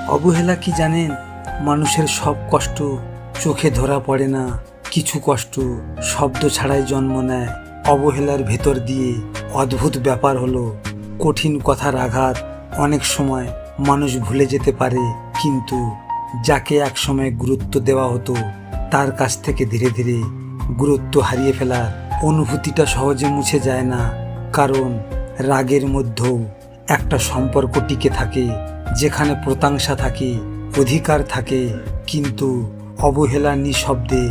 অবহেলা কি জানেন? মানুষের সব কষ্ট চোখে ধরা পড়ে না, কিছু কষ্ট শব্দ ছাড়াই জন্ম নেয়। অবহেলার ভেতর দিয়ে অদ্ভুত ব্যাপার হলো কঠিন কথার আঘাত অনেক সময় মানুষ ভুলে যেতে পারে, কিন্তু যাকে একসময় গুরুত্ব দেওয়া হতো তার কাছ থেকে ধীরে ধীরে গুরুত্ব হারিয়ে ফেলার অনুভূতিটা সহজে মুছে যায় না। কারণ রাগের মধ্যেও একটা সম্পর্ক টিকে থাকে, যেখানে প্রশংসা থাকে, অধিকার থাকে, কিন্তু অবহেলা নিঃশব্দে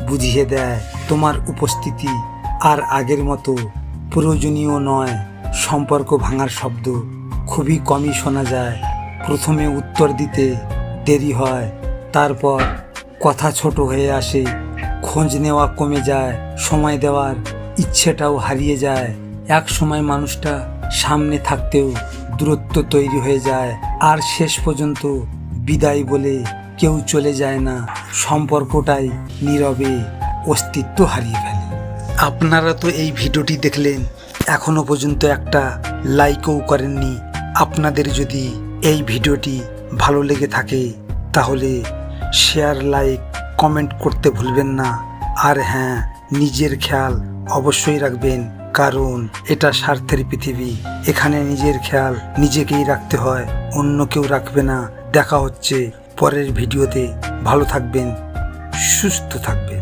বুঝিয়ে দেয় তোমার উপস্থিতি আর আগের মতো প্রয়োজনীয় নয়। সম্পর্ক ভাঙার শব্দ খুবই কমই শোনা যায়। প্রথমে উত্তর দিতে দেরি হয়, তারপর কথা ছোট হয়ে আসে, খোঁজ নেওয়া কমে যায়, সময় দেওয়ার ইচ্ছেটাও হারিয়ে যায়। এক সময় মানুষটা সামনে থাকতেও দূরত্ব তৈরি হয়ে যায়, আর শেষ পর্যন্ত বিদায় বলে কেউ চলে যায় না, সম্পর্কটাই নীরবে অস্তিত্ব হারিয়ে ফেলে। আপনারা তো এই ভিডিওটি দেখলেন, এখনো পর্যন্ত একটা লাইকও করেননি। আপনাদের যদি এই ভিডিওটি ভালো লেগে থাকে তাহলে শেয়ার, লাইক, কমেন্ট করতে ভুলবেন না। আর হ্যাঁ, নিজের খেয়াল অবশ্যই রাখবেন, কারণ এটা স্বার্থের পৃথিবী। এখানে নিজের খেয়াল নিজেকেই রাখতে হয়, অন্য কেউ রাখবে না। দেখা হচ্ছে পরের ভিডিওতে। ভালো থাকবেন, সুস্থ থাকবেন।